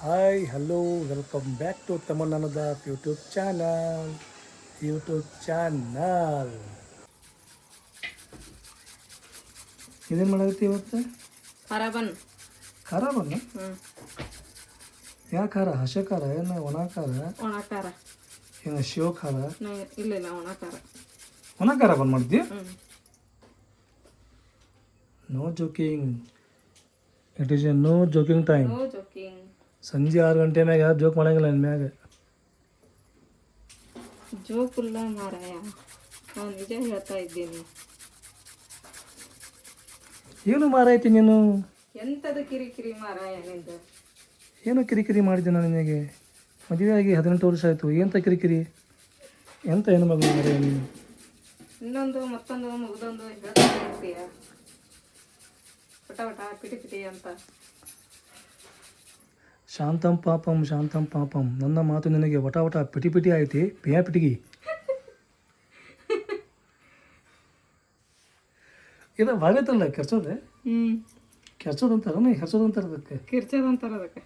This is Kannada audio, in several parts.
Hi hello welcome back to ತಮನ್ನನದ ಯೂಟ್ಯೂಬ್ ಚಾನಲ್ ಇದೇನು ಮಾಡಾಕತ್ತಿ ಇವತ್ತು? ಖಾರ ಬನ್. ಖಾರ ಬನ್ನ? ಯಾವ ಖಾರ? ಹಸೆ ಖಾರ ಏನು ಒಣ ಖಾರ? ಒಣ ಖಾರ. ಏನು ಶಿವ ಖಾರ? ಇಲ್ಲ ಒಣ ಖಾರ. ಒಣ ಖಾರ ಬಂದು ಮಾಡ್ತೀವಿ? No joking, it is a no joking time. No joking. ಸಂಜೆ 6 ಗಂಟೆ ಮ್ಯಾಗ ಯಾರು ಜೋಕ್ ಮಾಡಂಗಿಲ್ಲ ನನ್ನ ಮ್ಯಾಗ. ಜೋಕುಲ್ಲ ಮಾರಾಯ, ನಾನು ನಿಜ ಹೇಳ್ತಾ ಇದ್ದೀನಿ. ಏನು ಮಾರಾಯ್ತಿ ನೀನು? ಎಂಥದ್ದು ಕಿರಿಕಿರಿ ಮಾರಾಯ ನಿಂದು? ಏನು ಕಿರಿಕಿರಿ ಮಾಡಿದ್ದೆ ನಾನು ನಿನಗೆ? ಮದುವೆ ಆಗಿ 18 ವರ್ಷ ಆಯಿತು, ಎಂಥ ಕಿರಿಕಿರಿ? ಎಂಥ ಹೆಣ್ಣು ಮಗಳು ಮಾರಾಯ ನೀನು? ಇನ್ನೊಂದು ಮತ್ತೊಂದು ಮುಗ್ದೊಂದು ಹೇಳ್ತಾ ಇರ್ತೀಯ, ಪಟ ಪಟ ಪಿಟಿ ಪಿಟಿ ಅಂತ. ಶಾಂತಂ ಪಾಪಂ ನನ್ನ ಮಾತು ನಿನಗೆ ವಟ ವಟ ಪಿಟಿ ಪಿಟಿ ಆಯ್ತಿ, ಪೇಯ ಪಿಟಿಗಿ. ಇದು ಬಾಗೈತಲ್ಲ ಕೆರ್ಸೋದೆ? ಕೆರ್ಸೋದಂತಾರ ಹೆರ್ಸೋದಂತಾರ ಅದಕ್ಕೆ? ಕಿರ್ಚೋದಂತಾರ ಅದಕ್ಕೆ.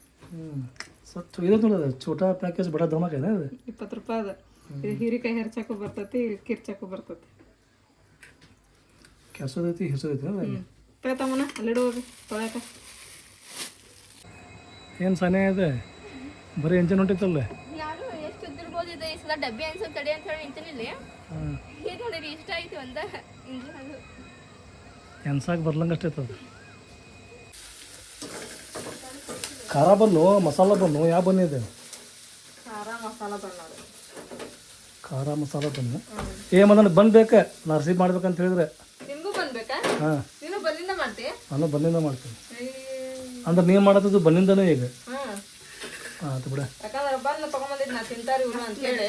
ಸತ್ತು ಇದು ನೋಡೋದು ಚೋಟಾ ಪ್ಯಾಕೇಜ್ ಬಡ ದಮಕೇನ ಅದು? 20 ರೂಪಾಯಿ ಅದ. ಇದು ಹೀರಿಕಾಯಿ ಹೆರ್ಚಕ್ಕೂ ಬರ್ತೈತಿ, ಕಿರ್ಚಕ್ಕೂ ಬರ್ತೈತಿ. ಕೆರ್ಸೋದೈತಿ ಹೆರ್ಸೋದೈತಿ ತಮ್ಮನ ಅಲ್ಲಿಡುವಾಗ ತೊಳೆಯಕ. ಏನು ಸನೇ ಇದೆ, ಬರೀ ಎಂಜನ್ ಹೊಂಟೈತಲ್ಲ. ನಾನು ಎಷ್ಟು ಉದ್ದಿರ್ಬೋದು ಇದು ಈ ಸಲ ಡಬ್ಬಿ ಅನ್ಸೋದು ತಡಿ ಅಂತ ಹೇಳಿ ನಿಂತಿನಿಲ್ಲ. ಹೇಗೆ ನೋಡಿರಿ ಇಷ್ಟ ಆಯ್ತು ಅಂತ ಇಂಜಿನ್ ಅದು ಎನ್ಸಾಕ್ ಬರ್ಲಂಗೆ ಅಷ್ಟೇ ಅದು. ಖಾರ ಬನ್ನು ಮಸಾಲ ಬನ್ನು ಯಾವ ಬನ್ನಿದೆ? ಖಾರ ಮಸಾಲ ಬನ್ನೋದು. ಖಾರ ಮಸಾಲ ಬನ್ನು ಮದನ್ ಬೇಕಾ ನಾ ರೆಸಿಪಿ ಮಾಡ್ಬೇಕಂತ ಹೇಳಿದ್ರೆ? ನಿಮಗೂ ಬಂದ್ಬೇಕಾ? ಹಾಂ, ನೀನು ಬಲ್ಲಿಂದ ಮಾಡ್ತೀಯ? ನಾನು ಬನ್ನಿಂದ ಮಾಡ್ತೀನಿ. ಅಂದ್ರೆ ನೀವು ಮಾಡೋದು ಬನ್ನಿಂದನೇ ಈಗ? ಆಯ್ತು ಬಿಡ. ಯಾಕಂದ್ರೆ ಬಂದು ತಗೊಂಬಂದಿದ್ ನಾ ತಿಂತಾರಿ ಇವ್ರು ಅಂತ ಹೇಳಿ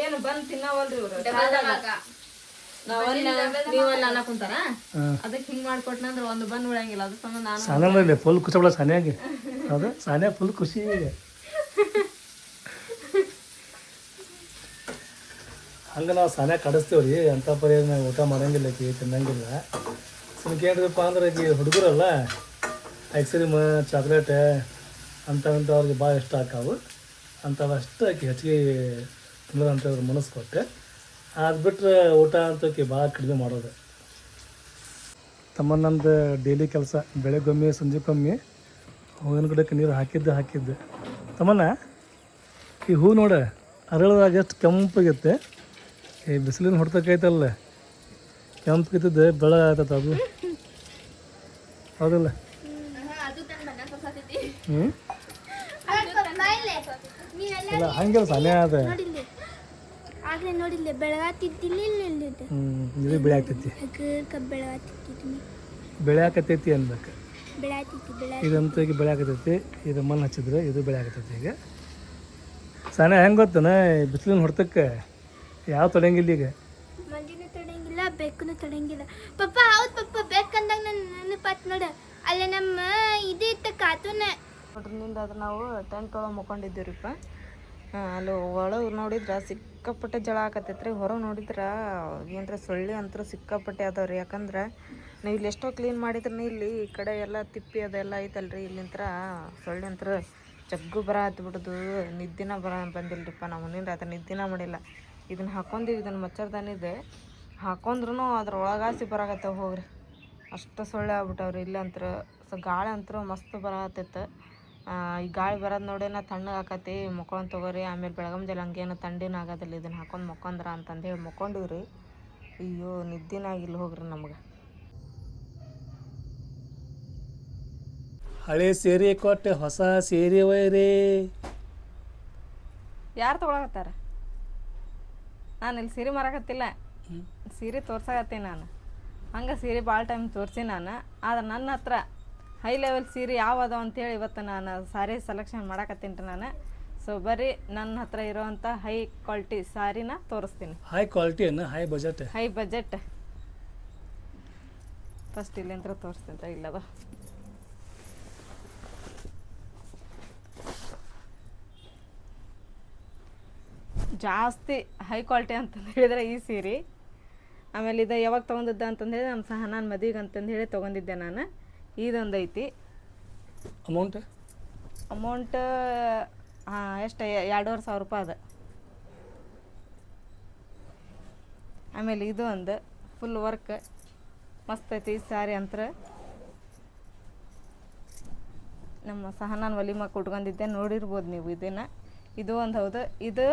ಏನು ಬಂದು ತಿನ್ನವಲ್ರಿ ಇವ್ರು. ನೀವೆಲ್ಲ ಅನ್ನ ಕುಂತಾರ ಅದಕ್ಕೆ ಹಿಂಗ್ ಮಾಡ್ಕೊಟ್ನಂದ್ರೆ ಒಂದು ಬಂದ್ ಉಳಂಗಿಲ್ಲ. ಅದು ಸಂಬಂಧ ನಾನು ಸಾನ್ಯಲ್ಲ ಫುಲ್ ಖುಷಿ ಬಿಡ ಸಾನ್ಯಾಗೆ. ಹೌದು, ಸಾನ್ಯಾ ಫುಲ್ ಖುಷಿ ಈಗ. ಹಂಗೆ ನಾವು ಸಾನ್ಯಾ ಕಡಿಸ್ತೇವೆ ರೀ. ಅಂಥ ಪರಿ ಊಟ ಮಾಡಂಗಿಲ್ಲ, ತಿನ್ನಂಗಿಲ್ಲ. ಸುಮ್ಕೇನ್ರಿಪ್ಪ ಅಂದ್ರೆ ಈಗ ಹುಡುಗರಲ್ಲ ಐಸ್ ಕ್ರೀಮ್ ಚಾಕ್ಲೇಟ್ ಅಂಥವ್ರಿಗೆ ಭಾಳ ಇಷ್ಟ ಆಕಾವು. ಅಂಥವಷ್ಟು ಆಕೆ ಹೆಚ್ಚಿಗೆ ತಿನ್ನೋದಂಥವ್ರು ಮನಸ್ಸು ಕೊಟ್ಟೆ. ಅದು ಬಿಟ್ಟರೆ ಊಟ ಅಂತಕ್ಕೆ ಭಾಳ ಕಡಿಮೆ ಮಾಡೋದು. ತಮ್ಮನ್ನಂದು ಡೈಲಿ ಕೆಲಸ ಬೆಳಗ್ಗೊಮ್ಮೆ ಸಂಜೆಗೊಮ್ಮೆ ಹೂವಿನ ಗಿಡಕ್ಕೆ ನೀರು ಹಾಕಿದ್ದೆ. ತಮ್ಮನ್ನ ಈ ಹೂ ನೋಡ ಅರಳದಾಗ ಎಷ್ಟು ಕೆಂಪಾಗೈತೆ. ಈ ಬಿಸಿಲಿನ ಹೊಡ್ತಕ್ಕೈತಲ್ಲ ಕೆಂಪಗಿದ್ದದ್ದು ಬೆಳೆ ಆಗ್ತದೆ ಅದು, ಹೌದಲ್ಲ? ಇಲ್ಲ ಹಂಗೆಲ್ಲ ಸನೇ ಅದ. ನೋಡಿಲ್ಲ ಬೆಳಗಾತಿದ್ದಿಲ್ಲ. ಇದು ಬೆಳೆ ಆಗ್ತೈತಿ, ಬೆಳೆ ಆಕತೈತಿ ಅನ್ಬೇಕು. ಇದಂತೂ ಈಗ ಬೆಳೆ ಆಗತೈತಿ. ಇದು ಮಣ್ಣು ಹಚ್ಚಿದ್ರೆ ಇದು ಬೆಳೆ ಆಗತೈತಿ. ಈಗ ಸನೇ ಹೆಂಗೆ ಗೊತ್ತನ, ಬಿಸಿಲಿನ ಹೊಡ್ತಕ್ಕೆ ಯಾವ ತೊಡಂಗಿಲ್ಲ. ಈಗ ಮಂದಿನೂ ತಡಂಗಿಲ್ಲ, ಬೆಕ್ಕೂ ತಡಂಗಿಲ್ಲ. ಪಪ್ಪ ಹೌದು ಪಪ್ಪ, ಬೇಕಂದಾಗ ನನ್ನ ನೆನಪಾತ್ ನೋಡ. ಅಲ್ಲ ನಮ್ಮ ಇದು ಇತ್ತ ಕಾತುನ ನೋಡ್ರಿಂದ ಅದು ನಾವು ಟೆಂಟ್ ಒಳಗೆ ಮುಕ್ಕೊಂಡಿದ್ದೀವ್ರಿಪ್ಪ. ಅಲ್ಲಿ ಒಳಗೆ ನೋಡಿದ್ರೆ ಸಿಕ್ಕಾಪಟ್ಟೆ ಜಳ ಆಕತ್ತೈತ್ರಿ. ಹೊರಗೆ ನೋಡಿದ್ರೆ ಏನರ ಸೊಳ್ಳೆ ಅಂತೂ ಸಿಕ್ಕಾಪಟ್ಟೆ ಅದಾವ್ರಿ. ಯಾಕಂದ್ರೆ ನಾವು ಇಲ್ಲಿ ಎಷ್ಟೋ ಕ್ಲೀನ್ ಮಾಡಿದ್ರೆ ಇಲ್ಲಿ ಈ ಕಡೆ ಎಲ್ಲ ತಿಪ್ಪಿ ಅದೆಲ್ಲ ಐತಲ್ರಿ, ಇಲ್ಲಿಂತ್ರ ಸೊಳ್ಳೆ ಅಂತ್ರ ಜಗ್ಗು ಬರ ಹತ್ಬಿಡೋದು. ನಿದ್ದಿನ ಬಂದಿಲ್ರಿಪ್ಪ. ನಾವು ಮುಂದಿನ ರಾತ್ರಿ ನಿದ್ದಿನ ಮಾಡಿಲ್ಲ. ಇದನ್ನು ಹಾಕೊಂಡೀವಿ, ಇದನ್ನು ಮಚ್ಚರ್ದಾನಿದೆ ಹಾಕೊಂಡ್ರು ಅದ್ರ ಒಳಗಾಸಿ ಬರಾಕತ್ತವ ಹೋಗ್ರಿ. ಅಷ್ಟು ಸೊಳ್ಳೆ ಆಗ್ಬಿಟ್ಟವ್ರಿ ಇಲ್ಲಂತ್ರ. ಗಾಳಿ ಅಂತೂ ಮಸ್ತ್ ಬರತ್ತೈತೆ. ಈ ಗಾಳಿ ಬರೋದು ನೋಡೇನ ತಣ್ಣಗೆ ಆಕತಿ, ಮುಕ್ಕೊಂಡು ತೊಗೋರಿ. ಆಮೇಲೆ ಬೆಳಗಂಜಲ್ಲಿ ಹಂಗೇನು ಥಂಡಿನ ಆಗೋದಿಲ್ಲ ಇದನ್ನು ಹಾಕೊಂಡು ಮುಕ್ಕೊಂಡ್ರ ಅಂತಂದೇಳಿ ಮುಕ್ಕೊಂಡಿವ್ರಿ. ಅಯ್ಯೋ ನಿದ್ದಿನ ಆಗಿಲ್ಲ ಹೋಗ್ರಿ ನಮ್ಗೆ. ಹಳೆ ಸೀರೆ ಕೊಟ್ಟೆ ಹೊಸ ಸೀರೆ ಒಯ್ರಿ. ಯಾರು ತೊಗೊಳಕತ್ತಾರ? ನಾನು ಇಲ್ಲಿ ಸೀರೆ ಮಾರಾಕತ್ತಿಲ್ಲ, ಸೀರೆ ತೋರ್ಸಾಕತ್ತೀನಿ ನಾನು. ಹಂಗೆ ಸೀರೆ ಭಾಳ ಟೈಮ್ ತೋರಿಸಿ ನಾನು. ಆದ್ರೆ ನನ್ನ ಹತ್ರ ಹೈ ಲೆವೆಲ್ ಸೀರೆ ಯಾವ ಅದಾವ ಅಂತೇಳಿ ಇವತ್ತು ನಾನು ಸಾರಿ ಸೆಲೆಕ್ಷನ್ ಮಾಡಾಕತ್ತೀನಿ ರೀ ನಾನು. ಸೊ ಬರ್ರಿ ನನ್ನ ಹತ್ರ ಇರೋವಂಥ ಹೈ ಕ್ವಾಲಿಟಿ ಸಾರಿನ ತೋರಿಸ್ತೀನಿ. ಹೈ ಕ್ವಾಲಿಟಿ ಅನ್ನ high budget? High budget. First ಇಲ್ಲಿಂದ ತೋರಿಸ್ತೀನಿ. ಇಲ್ಲದ ಜಾಸ್ತಿ ಹೈ ಕ್ವಾಲಿಟಿ ಅಂತಂದು ಹೇಳಿದ್ರೆ ಈ ಸೀರೆ. ಆಮೇಲೆ ಇದು ಯಾವಾಗ ತೊಗೊಂಡಿದ್ದೆ ಅಂತಂದೇಳಿ ನಮ್ಮ ಸಹನಾನ್ ಮದುವೆಗೆ ಅಂತಂದು ಹೇಳಿ ತೊಗೊಂಡಿದ್ದೆ ನಾನು. ಇದೊಂದು ಐತಿ. ಅಮೌಂಟ್ ಅಮೌಂಟ್ ಎಷ್ಟು 2,500 ರೂಪಾಯಿ ಅದು. ಆಮೇಲೆ ಇದು ಒಂದು ಫುಲ್ ವರ್ಕ್ ಮಸ್ತ್ ಐತಿ ಸ್ಯಾರಿ ಅಂತರ. ನಮ್ಮ ಸಹನಾನ್ ವಲಿಮಕ್ಕೆ ಉಟ್ಕೊಂಡಿದ್ದೆ, ನೋಡಿರ್ಬೋದು ನೀವು ಇದನ್ನು. ಇದು ಒಂದು ಹೌದು. ಇದು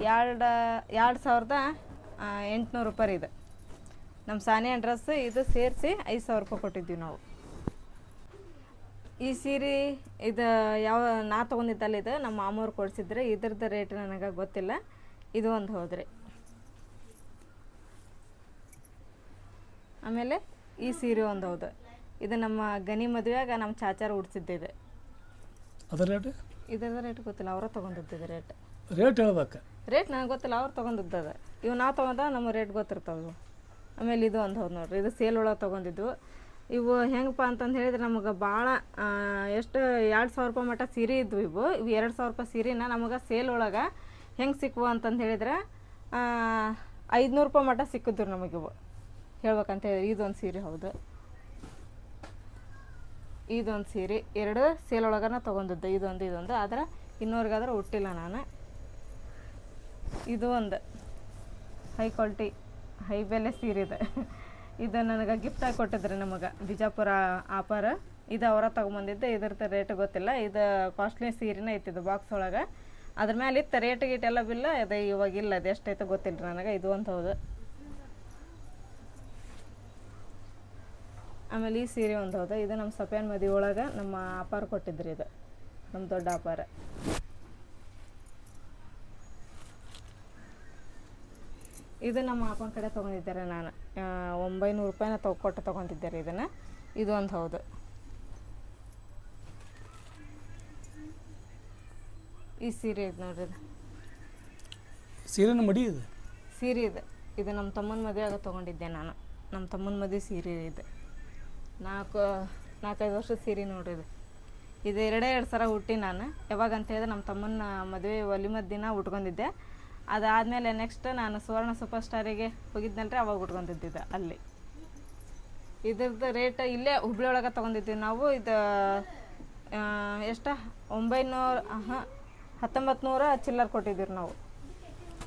2,800 ರೂಪಾಯಿ ಇದು. ನಮ್ಮ ಸಾನಿಯಾ ಡ್ರೆಸ್ ಇದು ಸೇರಿಸಿ 5,000 ರೂಪಾಯಿ ಕೊಟ್ಟಿದ್ದೀವಿ ನಾವು. ಈ ಸೀರೆ ಇದು ಯಾವ ನಾ ತೊಗೊಂಡಿದ್ದಲ್ಲ, ಇದು ನಮ್ಮ ಮಾಮವ್ರು ಕೊಡಿಸಿದ್ರೆ. ಇದ್ರದ್ದು ರೇಟ್ ನನಗೆ ಗೊತ್ತಿಲ್ಲ. ಇದು ಒಂದು ಹೌದ್ರಿ. ಆಮೇಲೆ ಈ ಸೀರೆ ಒಂದು ಹೌದು. ಇದು ನಮ್ಮ ಗನಿ ಮದುವೆಯಾಗ ನಮ್ಮ ಚಾಚಾರು ಉಡ್ಸಿದ್ದಿದೆ. ಅದರ ರೇಟ್ ಇದರದ ರೇಟ್ ಗೊತ್ತಿಲ್ಲ, ಅವರ ತೊಗೊಂಡಿದ್ದಿದೆ ರೇಟ್. ರೇಟ್ ಹೇಳ್ಬೇಕು. ರೇಟ್ ನನಗೆ ಗೊತ್ತಿಲ್ಲ, ಅವ್ರು ತೊಗೊಂಡಿದ್ದದ. ಇವು ನಾವು ತೊಗೊಂಡ ನಮ್ಮ ರೇಟ್ ಗೊತ್ತಿರ್ತಾವೆ. ಆಮೇಲೆ ಇದು ಒಂದು ಹೌದು ನೋಡ್ರಿ, ಇದು ಸೇಲ್ ಒಳಗೆ ತೊಗೊಂಡಿದ್ವು. ಇವು ಹೆಂಗಪ್ಪ ಅಂತಂದು ಹೇಳಿದ್ರೆ ನಮಗೆ ಭಾಳ ಎಷ್ಟು 2,000 ರೂಪಾಯಿ ಮಟ್ಟ ಸೀರೆ ಇದ್ವು. ಇವು 2,000 ರೂಪಾಯಿ ಸೀರೆನ ನಮಗೆ ಸೇಲ್ ಒಳಗೆ ಹೆಂಗೆ ಸಿಕ್ವು ಅಂತಂದು ಹೇಳಿದ್ರೆ 500 ರೂಪಾಯಿ ಮಟ್ಟ ಸಿಕ್ಕಿದ್ರು ನಮಗಿವು ಹೇಳ್ಬೇಕಂತ ಹೇಳಿ. ಇದೊಂದು ಸೀರೆ ಹೌದು. ಇದೊಂದು ಸೀರೆ 2 ಸೇಲ್ ಒಳಗನ ತೊಗೊಂಡಿದ್ದೆ. ಇದೊಂದು ಆದ್ರೆ ಇನ್ನೂರಿಗಾದ್ರೆ ಹುಟ್ಟಿಲ್ಲ ನಾನು. ಇದು ಒಂದು ಹೈ ಕ್ವಾಲಿಟಿ ಹೈ ಬೆಲೆ ಸೀರೆ ಇದೆ. ಇದು ನನಗೆ ಗಿಫ್ಟಾಗಿ ಕೊಟ್ಟಿದ್ರಿ ನಮಗೆ ಬಿಜಾಪುರ ಆಫರ್. ಇದು ಅವರ ತೊಗೊಂಬಂದಿದ್ದೆ. ಇದ್ರದ್ದು ರೇಟ್ ಗೊತ್ತಿಲ್ಲ. ಇದು ಕಾಸ್ಟ್ಲಿ ಸೀರೆನೇ ಐತಿದ್ದು ಬಾಕ್ಸ್ ಒಳಗೆ. ಅದ್ರ ಮೇಲೆ ಇತ್ತು ರೇಟ್ ಗೀಟೆಲ್ಲ ಬಿಲ್ಲ. ಅದು ಇವಾಗಿಲ್ಲ, ಅದು ಎಷ್ಟೈತೆ ಗೊತ್ತಿಲ್ಲ ನನಗೆ. ಇದು ಒಂದು ಹೌದು. ಆಮೇಲೆ ಈ ಸೀರೆ ಒಂದು ಹೌದು. ಇದು ನಮ್ಮ ಸಪ್ಯಾನ್ ಮದುವೆ ಒಳಗೆ ನಮ್ಮ ಆಫರ್ ಕೊಟ್ಟಿದ್ರಿ. ಇದು ನಮ್ಮ ದೊಡ್ಡ ಆಫರ್. ಇದು ನಮ್ಮ ಅಪ್ಪನ ಕಡೆ ತೊಗೊಂಡಿದ್ದಾರೆ. ನಾನು 900 ರೂಪಾಯಿನ ಕೊಟ್ಟು ತೊಗೊಂಡಿದ್ದಾರೆ ಇದನ್ನು. ಇದು ಒಂದು ಹೌದು. ಈ ಸೀರೆ ಇದು ನೋಡ್ರಿ, ಇದು ಸೀರೆನ ಮಡಿ ಇದೆ. ಸೀರೆ ಇದೆ. ಇದು ನಮ್ಮ ತಮ್ಮನ ಮದುವೆಯಾಗ ತೊಗೊಂಡಿದ್ದೆ ನಾನು. ನಮ್ಮ ತಮ್ಮನ ಮದುವೆ ಸೀರೆ ಇದೆ. 4-5 ವರ್ಷದ ಸೀರೆ ನೋಡ್ರಿ ಇದು. ಇದು 2 ಸಲ ಹುಟ್ಟಿ ನಾನು. ಯಾವಾಗ ಅಂತ ಹೇಳಿದ್ರೆ ನಮ್ಮ ತಮ್ಮನ ಮದುವೆ ಒಲಿಮದ ದಿನ ಉಟ್ಕೊಂಡಿದ್ದೆ. ಅದಾದಮೇಲೆ ನೆಕ್ಸ್ಟ್ ನಾನು ಸುವರ್ಣ ಸೂಪರ್ ಸ್ಟಾರಿಗೆ ಹೋಗಿದ್ನಲ್ರಿ, ಅವಾಗ ಉಟ್ಕೊಂಡಿದ್ದಿದ್ದೆ ಅಲ್ಲಿ. ಇದ್ರದ್ದು ರೇಟ್ ಇಲ್ಲೇ ಹುಬ್ಳಿ ಒಳಗೆ ತೊಗೊಂಡಿದ್ದೀವಿ ನಾವು. ಇದು ಎಷ್ಟು 1900 ಚಿಲ್ಲರ್ ಕೊಟ್ಟಿದ್ದೀವಿ ನಾವು.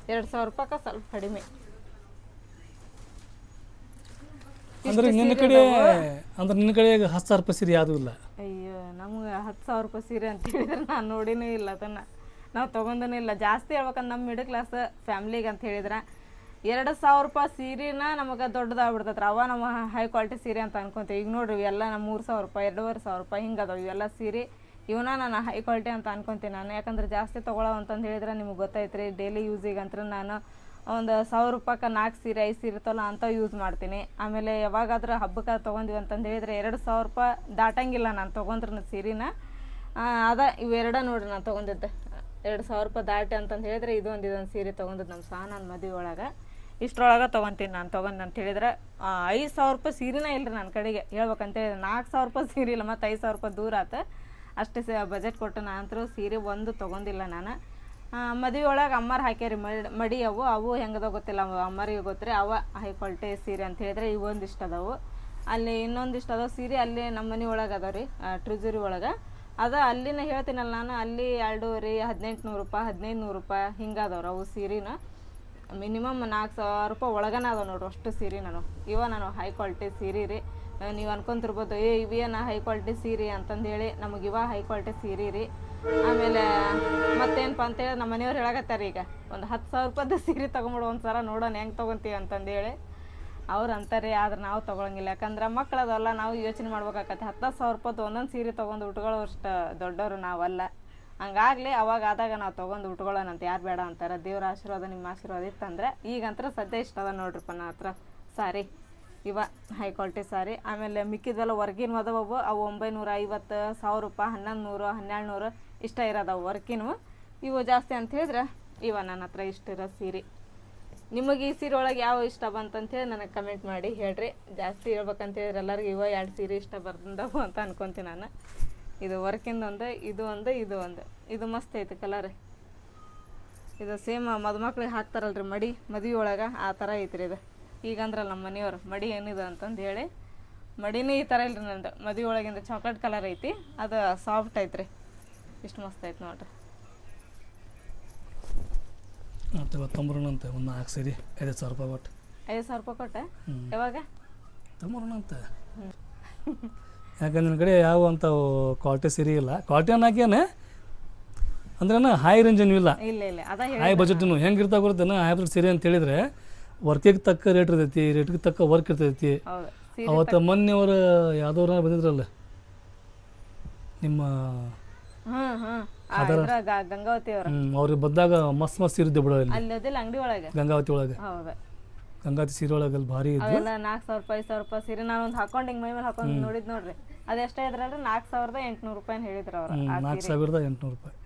2,000 ರೂಪಾಯಿಗೆ ಸ್ವಲ್ಪ ಕಡಿಮೆ. ಅಂದ್ರೆ ನಿನ್ನ ಕಡೆ 10,000 ರೂಪಾಯಿ ಸೀರೆ ಯಾವುದೂ ಇಲ್ಲ. ಅಯ್ಯೋ, ನಮ್ಗೆ 10,000 ರೂಪಾಯಿ ಸೀರೆ ಅಂತ ಹೇಳಿದ್ರೆ ನಾನು ನೋಡಿನೂ ಇಲ್ಲ, ಅದನ್ನು ನಾವು ತೊಗೊಂಡೂ ಇಲ್ಲ. ಜಾಸ್ತಿ ಹೇಳ್ಬೇಕಂದ್ರೆ ನಮ್ಮ ಮಿಡಲ್ ಕ್ಲಾಸ್ ಫ್ಯಾಮ್ಲಿಗೆ ಅಂತ ಹೇಳಿದ್ರೆ 2,000 ರೂಪಾಯಿ ಸೀರೆನ ನಮಗೆ ದೊಡ್ಡದಾಗ್ಬಿಡ್ತೈತ್ರ. ಅವ ನಮ್ಮ ಹೈ ಕ್ವಾಲಿಟಿ ಸೀರೆ ಅಂತ ಅನ್ಕೊತೀವಿ. ಈಗ ನೋಡ್ರಿ ಇವೆಲ್ಲ ನಮ್ಮ 3,000 ರೂಪಾಯಿ 2,500 ರೂಪಾಯಿ ಹಿಂಗೆ ಅದಾವೆ ಇವೆಲ್ಲ ಸೀರೆ. ಇವನ್ನ ನಾನು ಹೈ ಕ್ವಾಲಿಟಿ ಅಂತ ಅನ್ಕೊತೀನಿ ನಾನು. ಯಾಕಂದ್ರೆ ಜಾಸ್ತಿ ತೊಗೊಳ್ಳೋ ಅಂತಂದು ಹೇಳಿದ್ರೆ ನಿಮ್ಗೆ ಗೊತ್ತೈತ್ರಿ, ಡೈಲಿ ಯೂಸಿಗೆ ಅಂತ ನಾನು ಒಂದು 1,000 ರೂಪಾಯಿಗೆ 4 ಸೀರೆ 5 ಸೀರೆ ಇರ್ತಲ್ಲ ಅಂತ ಯೂಸ್ ಮಾಡ್ತೀನಿ. ಆಮೇಲೆ ಯಾವಾಗಾದ್ರೂ ಹಬ್ಬಕ್ಕೆ ತೊಗೊಂಡಿವಿ ಅಂತಂದು ಹೇಳಿದ್ರೆ 2,000 ರೂಪಾಯಿ ದಾಟಂಗಿಲ್ಲ ನಾನು ತೊಗೊಂಡ್ರೆ ಸೀರೆನ. ಇವು 2 ನೋಡ್ರಿ ನಾನು ತೊಗೊಂಡಿದ್ದೆ. 2,000 ರೂಪಾಯಿ ದಾಟಿ ಅಂತಂದು ಹೇಳಿದ್ರೆ ಇದೊಂದು ಸೀರೆ ತೊಗೊಂಡಿದ್ದು ನಮ್ಮ ನನ್ನ ಮದುವೆ ಒಳಗೆ. ಇಷ್ಟರೊಳಗೆ ತೊಗೊತೀನಿ ನಾನು. ತೊಗೊಂಡು ಅಂತ ಹೇಳಿದ್ರೆ 5,000 ರೂಪಾಯಿ ಸೀರೆನೇ ಇಲ್ಲ ನನ್ನ ಕಡೆಗೆ ಹೇಳ್ಬೇಕಂತ ಹೇಳಿದ್ರೆ. 4,000 ರೂಪಾಯಿ ಸೀರೆ ಇಲ್ಲ, ಮತ್ತು 5,000 ರೂಪಾಯಿ ದೂರ ಆತು. ಅಷ್ಟೇ ಬಜೆಟ್ ಕೊಟ್ಟು ನಾನು ಸೀರೆ ಒಂದು ತೊಗೊಂಡಿಲ್ಲ ನಾನು. ಮದುವೆ ಒಳಗೆ ಅಮ್ಮಾರು ಹಾಕ್ಯಾರಿ ಮಡಿ. ಅವು ಹೆಂಗದ ಗೊತ್ತಿಲ್ಲ, ಅಮ್ಮರಿಗೆ ಗೊತ್ತರಿ. ಅವ ಹೈ ಕ್ವಾಲಿಟಿ ಸೀರೆ ಅಂತ ಹೇಳಿದ್ರೆ ಇವೊಂದಿಷ್ಟು ಅದಾವು. ಅಲ್ಲಿ ಇನ್ನೊಂದಿಷ್ಟು ಅದಾವೆ ಸೀರೆ ಅಲ್ಲಿ ನಮ್ಮ ಮನೆ ಒಳಗೆ ಅದಾವ ರೀ, ಟ್ರೆಜರಿ ಒಳಗೆ. ಅಲ್ಲಿನ ಹೇಳ್ತೀನಲ್ಲ ನಾನು, ಅಲ್ಲಿ 2,500 1,800 ರೂಪಾಯಿ 1,500 ರೂಪಾಯಿ ಹಿಂಗೆ ಅದಾವ್ರಿ ಅವು ಸೀರೆನ. ಮಿನಿಮಮ್ 4,000 ರೂಪಾಯಿ ಒಳಗನ ಅದಾವೆ ನೋಡ್ರಿ ಅಷ್ಟು ಸೀರೆ. ನಾನು ಹೈ ಕ್ವಾಲಿಟಿ ಸೀರೆ ರೀ. ನೀವು ಅನ್ಕೊಂತಿರ್ಬೋದು ಇವೇನ ಹೈ ಕ್ವಾಲಿಟಿ ಸೀರೆ ಅಂತಂದು ಹೇಳಿ. ನಮಗೆ ಹೈ ಕ್ವಾಲಿಟಿ ಸೀರೆ ರೀ. ಆಮೇಲೆ ಮತ್ತೇನಪ್ಪ ಅಂತೇಳಿ ನಮ್ಮ ಮನೆಯವ್ರು ಹೇಳಕತ್ತಾರೆ, ಈಗ ಒಂದು 10,000 ರೂಪಾಯ್ದು ಸೀರೆ ತೊಗೊಂಬಿಡು ಒಂದ್ಸಲ ನೋಡೋಣ ಹೆಂಗೆ ತೊಗೊತೀವಿ ಅಂತಂದೇಳಿ ಅವ್ರು ಅಂತಾರೆ. ಆದ್ರೆ ನಾವು ತೊಗೊಳಂಗಿಲ್ಲ. ಯಾಕಂದ್ರೆ ಮಕ್ಕಳದಲ್ಲ, ನಾವು ಯೋಚನೆ ಮಾಡ್ಬೇಕಾಗತ್ತೆ. 10,000 ರೂಪಾಯ್ದು ಒಂದೊಂದು ಸೀರೆ ತೊಗೊಂಡು ಉಟ್ಕೊಳ್ಳೋಷ್ಟು ದೊಡ್ಡವರು ನಾವಲ್ಲ. ಹಂಗಾಗಲಿ ಅವಾಗ ಆದಾಗ ನಾವು ತೊಗೊಂಡು ಉಟ್ಕೊಳ್ಳೋಣಂತ, ಯಾರು ಬೇಡ ಅಂತಾರೆ. ದೇವ್ರ ಆಶೀರ್ವಾದ ನಿಮ್ಮ ಆಶೀರ್ವಾದ ಇತ್ತಂದ್ರೆ. ಈಗಂತ್ರ ಸದ್ಯ ಇಷ್ಟ ಅದ ನೋಡ್ರಿಪ್ಪ ನನ್ನ ಹತ್ರ ಸಾರಿ. ಹೈ ಕ್ವಾಲಿಟಿ ಸಾರಿ. ಆಮೇಲೆ ಮಿಕ್ಕಿದ್ವೆಲ್ಲ ವರ್ಗಿನ ಅದಾವು. ಅವು 950 1,000 ರೂಪಾಯಿ 1,100 1,200 ಇಷ್ಟ ಇರೋದವು ವರ್ಕಿನವು. ಇವು ಜಾಸ್ತಿ ಅಂತ ಹೇಳಿದ್ರೆ ನನ್ನ ಹತ್ರ ಇಷ್ಟಿರೋ ಸೀರೆ. ನಿಮಗೆ ಈ ಸೀರೆ ಒಳಗೆ ಯಾವ ಇಷ್ಟ ಬಂತಂತೇಳಿ ನನಗೆ ಕಮೆಂಟ್ ಮಾಡಿ ಹೇಳ್ರಿ. ಜಾಸ್ತಿ ಹೇಳ್ಬೇಕಂತ ಹೇಳಿದ್ರೆ ಎಲ್ಲರಿಗೂ 2 ಸೀರೆ ಇಷ್ಟ ಬಂದವು ಅಂತ ಅನ್ಕೊತೀನಿ ನಾನು. ಇದು ವರ್ಕಿಂದೊಂದು, ಇದು ಒಂದು. ಇದು ಮಸ್ತ್ ಐತೆ ಕಲರ್. ಇದು ಸೇಮ್ ಮದುಮಕ್ಳಿಗೆ ಹಾಕ್ತಾರಲ್ರಿ ಮಡಿ ಮದುವೆ ಒಳಗೆ, ಆ ಥರ ಐತ್ರಿ ಇದು. ಈಗ ಅಂದ್ರಲ್ಲ ನಮ್ಮ ಮನೆಯವ್ರು ಮಡಿ ಏನಿದೆ ಅಂತಂದು ಹೇಳಿ, ಮಡಿನೇ ಈ ಥರ ಇಲ್ರಿ ನಂದು. ಮದುವೆ ಒಳಗಿಂದ ಚಾಕ್ಲೇಟ್ ಕಲರ್ ಐತಿ, ಅದು ಸಾಫ್ಟ್ ಐತ್ರಿ. ಇಷ್ಟು ಮಸ್ತ್ ಐತೆ ನೋಡ್ರಿ. ಮತ್ತು ತೊಂಬರೋಣಂತೆ ಒಂದು 4 ಸೀರೆ 5,000 ರೂಪಾಯಿ ಕೊಟ್ಟು. 5,000 ರೂಪಾಯಿ ಕೊಟ್ಟೆ? ಯಾವಾಗ? ತೊಂಬರೋಣಂತೆ. ಯಾಕಂದ್ರೆ ನಿನ್ನ ಕಡೆ ಯಾವ ಅಂಥವು ಕ್ವಾಲಿಟಿ ಸೀರೆ ಇಲ್ಲ. ಕ್ವಾಲಿಟಿ ಅನ್ನೋಕೇನೆ ಅಂದ್ರೇನ ಹೈ ರೇಂಜನ್ನು ಇಲ್ಲ, ಇಲ್ಲ ಇಲ್ಲ ಅದ ಹೈ ಬಜೆಟ್ನು ಹೆಂಗಿರ್ತಾವ ಗೊತ್ತೇನ. ಹೈ ಬಜೆಟ್ ಸೀರೆ ಅಂತ ಹೇಳಿದ್ರೆ ವರ್ಕಿಗೆ ತಕ್ಕ ರೇಟ್ ಇರ್ತೈತಿ, ರೇಟ್ಗೆ ತಕ್ಕ ವರ್ಕ್ ಇರ್ತೈತಿ. ಹೌದು. ಅವತ್ತು ಮೊನ್ನೆ ಅವರು ಯಾವ್ದವ್ರ ಬಂದಿದ್ರಲ್ಲ ನಿಮ್ಮ ಗಂಗಾವತಿ ಅವ್ರ, ಅವ್ರಿಗೆ ಬಂದಾಗ ಮಸ್ತ್ ಸೀರೆ ಇದ್ದೆ ಬಿಡೋ ಇಲ್ಲಿ ಅಲ್ಲಿ ಅದಿಲ್ಲ ಅಂಗಡಿ ಒಳಗೆ ಗಂಗಾವತಿ ಒಳಗೆ. ಹೌದು, ಗಂಗಾವತಿ ಸೀರೆ ಒಳಗೆ ಅಲ್ಲಿ ಭಾರಿ ಇದ್ದು. ಅವೆಲ್ಲ 4,000 ರೂಪಾಯಿ 5,000 ರೂಪಾಯಿ ಸೀರೆ ನಾನು ಒಂದು ಹಾಕೊಂಡು ಹಿಂಗೆ ಮೈ ಮೇಲೆ ಹಾಕೊಂಡು ನೋಡಿದ್ ನೋಡ್ರಿ. ಅದೆಷ್ಟೇ ಇದ್ರಲ್ರಿ 4,800 ರೂಪಾಯಿ ಹೇಳಿದ್ರು ಅವ್ರು. 4,800 ರೂಪಾಯಿ.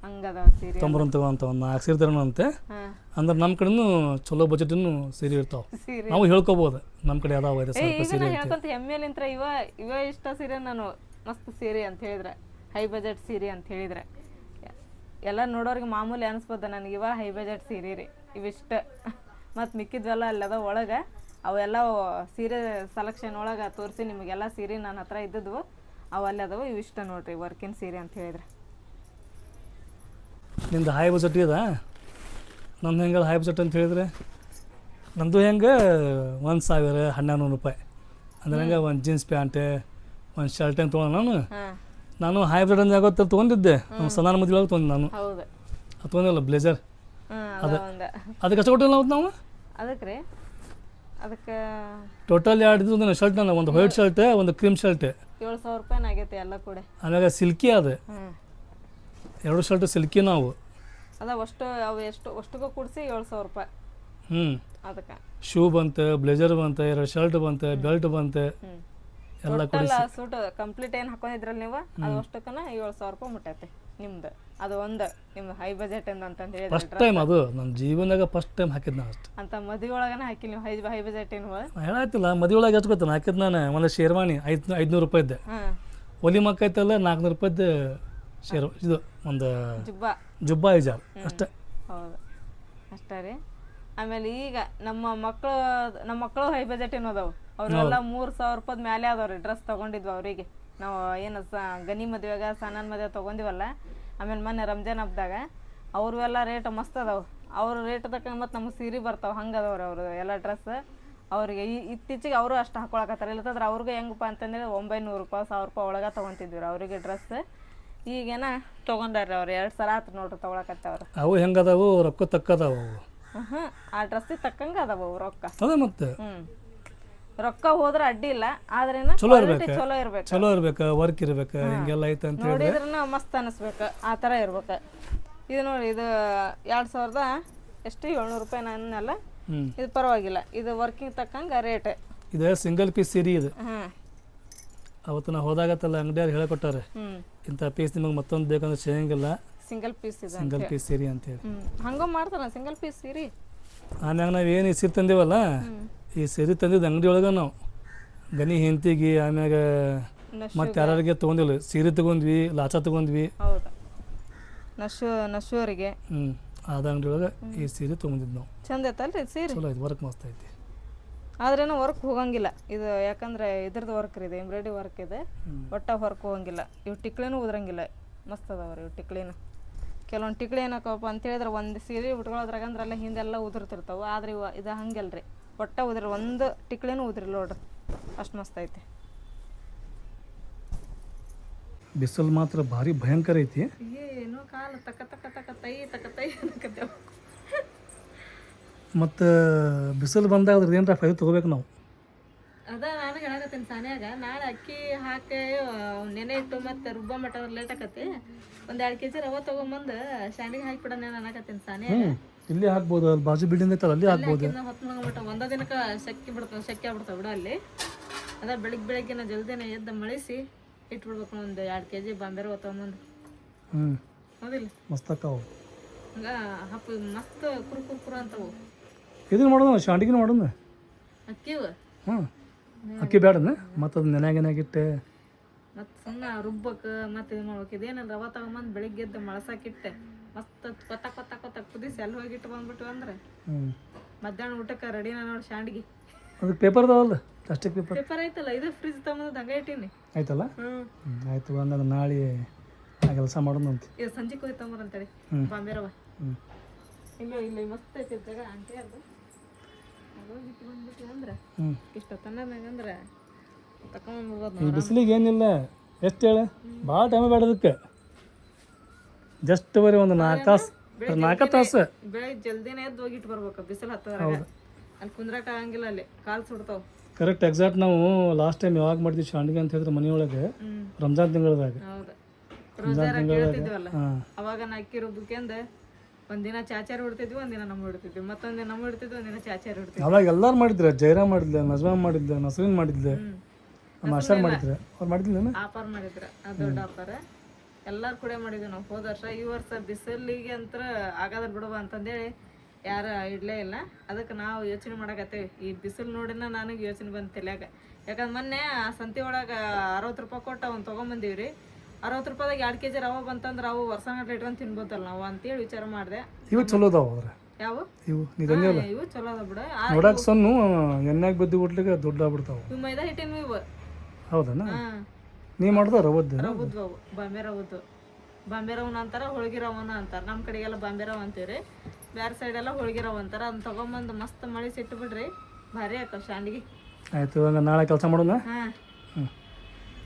ಹಂಗದ ಸೀರೆ ತೊಂಬರಂತ ಅಂತ ಒಂದು 4 ಸೀರೆ ತರೋಣಂತೆ. ಅಂದ್ರೆ ನಮ್ಮ ಕಡೆನೂ ಚಲೋ ಬಜೆಟ್ನು ಸೀರೆ ಇರ್ತಾವೆ. ಸೀರೆ ನಾವು ಹೇಳ್ಕೊಬೋದು ನಮ್ಮ ಕಡೆ ಅದಾವ 5,000 ರೂಪಾಯಿ ಸೀರೆ ಅಂತ. ಹೇಳ್ಕೊಂತ ಹೆಮ್ಮೆಲಿಂತ್ರ ಇವ ಇಷ್ಟ ಸೀರೆ ನಾನು ಮಸ್ತ್ ಸೀರೆ ಅಂತ ಹೇಳಿದ್ರೆ, ಹೈ ಬಜೆಟ್ ಸೀರೆ ಅಂತ ಹೇಳಿದ್ರೆ ಎಲ್ಲ ನೋಡೋರಿಗೆ ಮಾಮೂಲಿ ಅನಿಸ್ಬೋದ. ನನಗೆ ಇವ ಹೈ ಬಜೆಟ್ ಸೀರೆ ರೀ ಇವಿಷ್ಟ. ಮತ್ತು ಮಿಕ್ಕಿದ್ವೆಲ್ಲ ಅಲ್ಲದ ಒಳಗೆ ಅವೆಲ್ಲ ಸೀರೆ ಸೆಲೆಕ್ಷನ್ ಒಳಗೆ ತೋರಿಸಿ ನಿಮಗೆಲ್ಲ ಸೀರೆ ನನ್ನ ಹತ್ರ ಇದ್ದದ್ವು ಅವು ಅಲ್ಲಿ ಅದಾವು. ಇವು ಇಷ್ಟ ನೋಡ್ರಿ ವರ್ಕಿನ ಸೀರೆ ಅಂತ ಹೇಳಿದ್ರೆ. ನಿಂದು ಹೈ ಬಜೆಟ್ ಇದೆ, ನಂದು ಹೆಂಗೆ ಹೈ ಬಜೆಟ್ ಅಂತ ಹೇಳಿದ್ರೆ ನಂದು ಹೆಂಗೆ 1,000 1,200 ರೂಪಾಯಿ ಅಂದ್ರೆ ಹಂಗೆ ಒಂದು ಜೀನ್ಸ್ ಪ್ಯಾಂಟ್ ಒಂದು ಶರ್ಟ್ ಹೆಂಗೆ ತೊಗೊಂಡು ನಾನು ಹೈ ಬಜೆಟ್ ಅಂತ ಆಗೋತ್ತು ತೊಗೊಂಡಿದ್ದೆ. ನಮ್ಮ ಸನಾನ ಮದುವೆ ಒಳಗೆ ತೊಗೊಂಡು ನಾನು ಹೌದು ಅದು ತೊಗೊಂಡಿಲ್ಲ ಬ್ಲೇಜರ್. ಅದು ಅದಕ್ಕೆ ಎಷ್ಟು ಕೊಟ್ಟಿಲ್ಲ ನಾವು ಅದಕ್ಕೆ ರೀ ಅದಕ್ಕೆ ಟೋಟಲ್ 2 ಇದು ಶರ್ಟ್ ನಾನು ಒಂದು ವೈಟ್ ಶರ್ಟ್ ಒಂದು ಕ್ರೀಮ್ ಶರ್ಟ್ 7,000 ರೂಪಾಯಿ ಆಗೈತೆ ಎಲ್ಲ ಕೂಡ. ಆಮ್ಯಾಗ ಸಿಲ್ಕಿ ಅದು 2 ಶರ್ಟ್ ಸಿಲ್ಕಿ ನಾವು ಅದ ಅಷ್ಟು ಅವು ಅಷ್ಟಕ್ಕೂ ಕೂಡಿಸಿ 7,000 ರೂಪಾಯಿ. ಅದಕ್ಕೆ ಶೂ ಬಂತು, ಬ್ಲೇಜರ್ ಬಂತು, 2 ಶರ್ಟ್ ಬಂತು, ಬೆಲ್ಟ್ ಬಂತು, ಎಲ್ಲ ಟೋಟಲ್ ಸೂಟ್ ಕಂಪ್ಲೀಟ್ ಏನು ಹಾಕೊಂಡಿದ್ರಲ್ಲ ನೀವು ಅದು ಅಷ್ಟಕ್ಕನ 7,000 ರೂಪಾಯಿ ಮುಟ್ಟೈತೆ ನಿಮ್ದು. ಅದು ಒಂದು ನಿಮ್ದು ಹೈ ಬಜೆಟ್ ಅಂತಂದು ಹೇಳಿ ಫಸ್ಟ್ ಟೈಮ್ ಅದು ನನ್ನ ಜೀವನದಾಗ ಫಸ್ಟ್ ಟೈಮ್ ಹಾಕಿದ್ ನಾ ಅಷ್ಟು ಅಂತ ಮದುವೆ ಒಳಗನ ಹಾಕಿ ನೀವು ಹೈ ಬಜೆಟ್ ಏನು ಹೇಳಾಯ್ತಿಲ್ಲ. ಮದುವೆ ಒಳಗೆ ಎಷ್ಟು ಗೊತ್ತ ಹಾಕಿದ್ ನಾನು ಒಂದು ಶೇರ್ವಾನಿ 500 ರೂಪಾಯಿದ್ದೆ. ಒಲಿ ಮಕ್ಕ ಐತಲ್ಲ 400 ರೂಪಾಯಿದ್ದು ಇದು ಒಂದು ಜುಬ್ಬಾ ಇಜಾರ್ ಅಷ್ಟೇ. ಹೌದು ಅಷ್ಟೇ ರೀ. ಆಮೇಲೆ ಈಗ ನಮ್ಮ ಮಕ್ಕಳು ಹೈ ಬಜೆಟ್ ಏನೋದವು ಅವರೆಲ್ಲ 3,000 ರೂಪಾಯಿ ಮೇಲೆ ಅದಾವ್ರಿ ಡ್ರೆಸ್ ತೊಗೊಂಡಿದ್ವು ಅವರಿಗೆ. ನಾವು ಏನು ಗನಿ ಮದುವೆಗ ಸಣ್ಣನ ಮದುವೆ ತೊಗೊಂಡಿವಲ್ಲ, ಆಮೇಲೆ ಮೊನ್ನೆ ರಂಜಾನ್ ಹಬ್ಬದಾಗ ಅವ್ರವೆಲ್ಲ ರೇಟ್ ಮಸ್ತ್ ಅದಾವೆ. ಅವ್ರ ರೇಟ್ ತಕ್ಕಂಗೆ ಮತ್ತು ನಮ್ಗೆ ಸೀರೆ ಬರ್ತಾವೆ ಹಂಗೆ ಅದಾವ್ರಿ ಅವರು ಎಲ್ಲ ಡ್ರೆಸ್. ಅವ್ರಿಗೆ ಇತ್ತೀಚೆಗೆ ಅವರು ಅಷ್ಟು ಹಾಕೊಳಕತ್ತಾರೆ. ಇಲ್ಲಂದ್ರೆ ಅವ್ರಿಗೆ ಹೆಂಗಪ್ಪ ಅಂತಂದ್ರೆ 900 ರೂಪಾಯಿ 1,000 ರೂಪಾಯಿ ಒಳಗೆ ತೊಗೊತಿದ್ವಿ ಅವರಿಗೆ ಡ್ರೆಸ್. ಈಗೇನ ತೊಗೊಂಡಾರ್ರಿ ಅವ್ರು 2 ಸಲ ಆತು ನೋಡ್ರಿ ತೊಗೊಳಕತ್ತವ್ರು. ಅವು ಹೆಂಗದಾವು ರೊಕ್ಕ ತಕ್ಕದಾವು. ಆ ಡ್ರೆಸ್ಸಿಗೆ ತಕ್ಕಂಗೆ ಅದಾವು ರೊಕ್ಕ. ಅದೇ ಮತ್ತೆ ರೊಕ್ಕ ಹೋದ್ರೆ ಅಡ್ಡಿ ಇಲ್ಲ, ಆದ್ರೆ ಚಲೋ ಇರ್ಬೇಕು, ಚಲೋ ಇರ್ಬೇಕು, ವರ್ಕ್ ಇರ್ಬೇಕು, ಹಿಂಗೆಲ್ಲ ಐತೆ ಅಂತ ನೋಡಿದ್ರೆ ಮಸ್ತ್ ಅನಿಸ್ಬೇಕು, ಆ ಥರ ಇರ್ಬೇಕು. ಇದು ನೋಡಿ ಇದು 2,000 ಎಷ್ಟು 700 ರೂಪಾಯಿ ನನ್ನಲ್ಲ. ಇದು ಪರವಾಗಿಲ್ಲ, ಇದು ವರ್ಕಿಂಗ್ ತಕ್ಕಂಗೆ ರೇಟ್. ಇದು ಸಿಂಗಲ್ ಪೀಸ್ ಸೀರೆ ಇದು. ಅವತ್ತು ನಾವು ಹೋದಾಗತ್ತಲ್ಲ ಅಂಗಡಿಯಾರು ಹೇಳಿಕೊಟ್ಟಾರೆ ಇಂಥ ಪೀಸ್ ನಿಮಗೆ ಮತ್ತೊಂದು ಬೇಕಂದ್ರೆ ಸಿಗಂಗಿಲ್ಲ, ಸಿಂಗಲ್ ಪೀಸ್ ಇದೆ, ಸಿಂಗಲ್ ಪೀಸ್ ಸೀರೆ ಅಂತೇಳಿ ಹಂಗ ಮಾಡ್ತಾರ ಸಿಂಗಲ್ ಪೀಸ್ ಸೀರೆ. ಆಮ್ಯಾಗ ನಾವು ಏನು ಈ ಸೀರೆ ತಂದೇವಲ್ಲ, ಈ ಸೀರೆ ತಂದಿದ್ದು ಅಂಗಡಿ ಒಳಗೆ ನಾವು ಗನಿ ಹೆಂತಿಗೆ ಆಮ್ಯಾಗ ಮತ್ತೆ ಯಾರಿಗೆ ತೊಗೊಂಡಿಲ್ಲ. ಸೀರೆ ತೊಗೊಂಡ್ವಿ, ಲಾಚ ತೊಗೊಂಡ್ವಿ. ಹೌದು, ನಶುವರಿಗೆ ಅದ ಅಂಗಡಿ ಒಳಗೆ ಈ ಸೀರೆ ತೊಗೊಂಡಿದ್ದು ನಾವು. ಚಂದ ಐತಲ್ರಿ ಸೀರೆ? ಚಲೋ ಐತಿ, ವರ್ಕ್ ಮಸ್ತ್ ಐತಿ. ಆದ್ರೇನು ವರ್ಕ್ ಹೋಗಂಗಿಲ್ಲ ಇದು, ಯಾಕಂದ್ರೆ ಇದ್ರದ್ದು ವರ್ಕ್ ಇದೆ, ಎಂಬ್ರಾಯ್ಡ್ರಿ ವರ್ಕ್ ಇದೆ, ಒಟ್ಟ ಹೊರಗೆ ಹೋಗಂಗಿಲ್ಲ. ಇವು ಟಿಕ್ಳಿನೂ ಉದ್ರಂಗಿಲ್ಲ, ಮಸ್ತ್ ಅದಾವ್ರಿ ಇವು ಟಿಕ್ಳಿನ. ಕೆಲವೊಂದು ಟಿಕ್ಳಿ ಏನಕ್ಕಪ್ಪ ಅಂತ ಹೇಳಿದ್ರೆ ಒಂದು ಸೀರೆ ಉಟ್ಕೊಳ್ಳೋದ್ರಾಗ ಅಂದ್ರಲ್ಲ ಹಿಂದೆಲ್ಲ ಉದುರ್ತಿರ್ತಾವೆ. ಆದ್ರೆ ಇವ ಇದು ಹಂಗಲ್ರಿ, ಒಟ್ಟ ಉದ್ರಿ ಒಂದು ಟಿಕ್ಳಿನೂ ಉದ್ರಿಲ್ಲ ನೋಡ್ರಿ, ಅಷ್ಟು ಮಸ್ತ್ ಐತಿ. ಬಿಸಿಲು ಮಾತ್ರ ಭಾರಿ ಭಯಂಕರ ಐತಿ. ಏನು ಕಾಲು ತಕ್ಕ ತಕ್ಕ ತಕ್ಕ ತೈ ಅನ್ನಕತ್ತೇವ. ಮತ್ತು ಬಿಸಿಲು ಬಂದಾಗ ಅದ್ರದ್ದು ಏನಾರ ಫೈಲ್ ತೊಗೋಬೇಕು ನಾವು. ಅದ ನಾನು ಹೇಳಕತ್ತೀನಿ ಸಾನ್ಯಾಗ, ನಾಳೆ ಅಕ್ಕಿ ಹಾಕಿ ನೆನೆ ಇಟ್ಟು ಮತ್ತೆ ರುಬ್ಬ ಮಟ್ಟ ಲೇಟ್ ಆಕತಿ. 1-2 kg ರವೆ ತೊಗೊಂಬಂದು ಶಾಂಡಿಗೆ ಹಾಕಿಬಿಡೋಣ ಅನ್ನಕತ್ತೀನಿ ಸಾನ್ಯಾಗ. ಇಲ್ಲಿ ಹಾಕ್ಬೋದು, ಅಲ್ಲಿ ಬಾಜು ಬಿಲ್ಡಿಂಗ್ ಐತಲ್ಲ ಅಲ್ಲಿ ಹಾಕ್ಬೋದು. ಹೊತ್ತು ಮಟ್ಟ ಒಂದ ದಿನಕ್ಕೆ ಶೆಕೆ ಆಗ್ಬಿಡ್ತಾವೆ ಬಿಡ ಅಲ್ಲಿ. ಅದ ಬೆಳಿಗ್ಗೆನ ಜಲ್ದಿನ ಎದ್ದು ಮಳಿಸಿ ಇಟ್ಬಿಡ್ಬೇಕು. 1-2 kg ಬಾಂಬೆ ರವೆ ತೊಗೊಂಬಂದು. ಹೌದಿಲ್ಲ, ಮಸ್ತ್ ಅಕ್ಕಾವು ಹಂಗ ಹಪ್ಪ ಮಸ್ತ್ ಕುರು ಅಂತವು. ಇದನ್ನು ಮಾಡೋಣ, ಶಾಂಡಿಗೆ ಮಾಡೋಣ. ಅಕ್ಕಿವು ಅಕ್ಕಿ ಬೇಡನ ಮತ್ತು ಅದು ನೆನೆಯಾಗಿಟ್ಟೆ ಮತ್ತು ಸುಮ್ಮನೆ ರುಬ್ಬಕ್ಕೆ ಮತ್ತೆ ಇದು ಮಾಡ್ಬೇಕು. ಇದೇನಲ್ಲ ರವೆ ತಗೊಂಬಂದು ಬೆಳಿಗ್ಗೆ ಎದ್ದು ಮಳಸಾಕಿಟ್ಟೆ ಮಸ್ತ್ ಕೊತ್ತ ಕುದಿಸಿ ಅಲ್ಲಿ ಹೋಗಿ ಇಟ್ಟು ಬಂದ್ಬಿಟ್ಟು ಅಂದ್ರೆ ಮಧ್ಯಾಹ್ನ ಊಟಕ್ಕೆ ರೆಡಿನ ನೋಡಿ ಶಾಂಡಿಗೆ. ಅದಕ್ಕೆ ಪೇಪರ್ ಅದಾವಲ್ಲ, ಪ್ಲಾಸ್ಟಿಕ್ ಪೇಪರ್ ಐತಲ್ಲ, ಇದು ಫ್ರಿಜ್ ತಗೊಂಬಂದು ಹಂಗೆ ಇಟ್ಟೀನಿ. ಆಯ್ತಲ್ಲ. ಆಯ್ತು, ಹಂಗಂದ್ರೆ ನಾಳೆ ಆ ಕೆಲಸ ಮಾಡೋದಂತ. ಈಗ ಸಂಜೆ ಹೋಯ್ತಂಬರ್ ಅಂತೇಳಿ ಬಾಂಬೆ ರವ ಹ್ಞೂ ಇಲ್ಲ ಇಲ್ಲ ಮಸ್ತ್ ಐತಿ ಜಾಗ ಆಂಟಿ ಅದು ಹೋಗಿಟ್ಟು ಬಂದ್ಬಿಟ್ಟು ಅಂದ್ರೆ ಹ್ಞೂ ಇಷ್ಟೊತ್ತಂದ್ರೆ ತಕೊಂಡ್ಬೋದು ಈ ಬಿಸಿಲಿಗೆ ಏನಿಲ್ಲ ಎಷ್ಟು ಹೇಳ ಭಾಳ ಟೈಮ್ ಬೇಡ ಅದಕ್ಕೆ. ಜಸ್ಟ್ ಬರೀ ಒಂದು 4 ತಾಸು ಬೆಳಿಗ್ಗೆ ಜಲ್ದಿನೇ ಎದ್ದು ಹೋಗಿಟ್ಟು ಬರ್ಬೇಕು ಬಿಸಿಲು ಹತ್ತದ್ರಾಗ. ಅಲ್ಲಿ ಕುಂದ್ರಕ ಆಗಂಗಿಲ್ಲ, ಅಲ್ಲಿ ಕಾಲು ಸುಡ್ತಾವ. ಕರೆಕ್ಟ್ ಎಕ್ಸಾಕ್ಟ್ ನಾವು ಲಾಸ್ಟ್ ಟೈಮ್ ಯಾವಾಗ ಮಾಡಿದ್ವಿ ಶಾಂಡಿಗೆ ಅಂತ ಹೇಳಿದ್ರೆ ಮನೆಯೊಳಗೆ ರಂಜಾನ್ ತಿಂಗಳದಾಗ. ಹೌದು, ರೋಜಾರ ಕೇಳ್ತಿದ್ವಲ್ಲ ಅವಾಗ ನಾ ಅಕ್ಕಿ ರುಬ್ಬಕ್ಯಂದ ಒಂದಿನ ಚಾಚಾರಿ ಹೊಡ್ತಿದ್ವಿ, ಒಂದಿನ ನಮ್ಮ ಹೊಡ್ತಿದ್ವಿ, ಮತ್ತೊಂದಿನ ನಮ್ಮ ಹೊಡ್ತಿದ್ವಿ, ಒಂದಿನ ಚಾಚಾರಿ ಹೊಡ್ತಿದ್ವಿ. ಅವಾಗ ಎಲ್ಲಾರು ಮಾಡಿದ್ರೆ, ಜೈರಾ ಮಾಡಿದ್ಲೆ, ನಜ್ಮಾ ಮಾಡಿದ್ಲೆ, ನಸರೀನ್ ಮಾಡಿದ್ಲೆ, ನಮ್ಮ ಅಷ್ಟಾರ್ ಮಾಡಿದ್ರೆ. ಅವ್ರು ಮಾಡಿದ್ಲೇನ ಆಫರ್ ಮಾಡಿದ್ರ, ದೊಡ್ಡ ಆಫರ್ ಎಲ್ಲಾರು ಕೂಡ ಮಾಡಿದ್ವಿ ನಾವು ಹೋದ ವರ್ಷ. ಈ ವರ್ಷ ಬಿಸಿಲಿಗೆ ಅಂತ ಆಗದ್ರ ಬಿಡುವ ಅಂತಂದೇಳಿ ಯಾರು ಇಡ್ಲೇ ಇಲ್ಲ. ಅದಕ್ಕೆ ನಾವು ಯೋಚನೆ ಮಾಡಕತ್ತೇವಿ. ಈ ಬಿಸಿಲು ನೋಡಿನ ನನಗೆ ಯೋಚನೆ ಬಂದು ತಲ್ಯಾಗ. ಯಾಕಂದ್ರೆ ಮೊನ್ನೆ ಆ ಸಂತೆ ಒಳಗೆ 60 ರೂಪಾಯಿ ಕೊಟ್ಟು ಅವ್ನು ತೊಗೊಂಬಂದೀವ್ರಿ. 60 ರೂಪಾಯಿದಾಗ 2 kg ರವೆ ಬಂತಂದ್ರೆ ಅವು ವರ್ಷಗಟ್ಟಲೆ ಇಟ್ಕೊಂಡು ತಿನ್ಬೋದಲ್ಲ ನಾವು ಅಂತೇಳಿ ವಿಚಾರ ಮಾಡಿದೆ. ಇವು ಚಲೋ ಅದಾವ ಅವ್ರೆ. ಯಾವ ಇವು ಚಲೋ ಅದ ಬಿಡ. ನೋಡಕ್ ಸಣ್ಣ ಎಣ್ಣೆಗೆ ಬದ್ದಿ ಬಿಟ್ಲಿಕ್ಕೆ ದೊಡ್ಡ ಆಗ್ಬಿಡ್ತಾವ. ಇವು ಮೈದಾ ಹಿಟ್ಟಿನ ಇವು. ಹೌದನ ನೀ ಮಾಡ್ದ ರವದ್ದು ರವದ್ದು ಅವು ಬಾಂಬೆ ರವದ್ದು. ಬಾಂಬೆ ರವನ ಅಂತಾರ, ಹೋಳಿಗೆ ರವನ ಅಂತಾರೆ. ನಮ್ಮ ಕಡೆಗೆಲ್ಲ ಬಾಂಬೆ ರವ ಅಂತೀವ್ರಿ, ಬೇರೆ ಸೈಡೆಲ್ಲ ಹೋಳಿಗೆ ರವ ಅಂತಾರೆ. ಅದನ್ನ ತೊಗೊಂಬಂದು ಮಸ್ತ್ ಮಳಿಸಿ ಇಟ್ಟು ಬಿಡ್ರಿ, ಭಾರಿ ಆಕ ಶಾಂಡಿಗೆ. ಆಯ್ತು. ಇವಾಗ ನಾಳೆ ಕೆಲಸ ಮಾಡೋಣ. ಹಾಂ ಹ್ಞೂ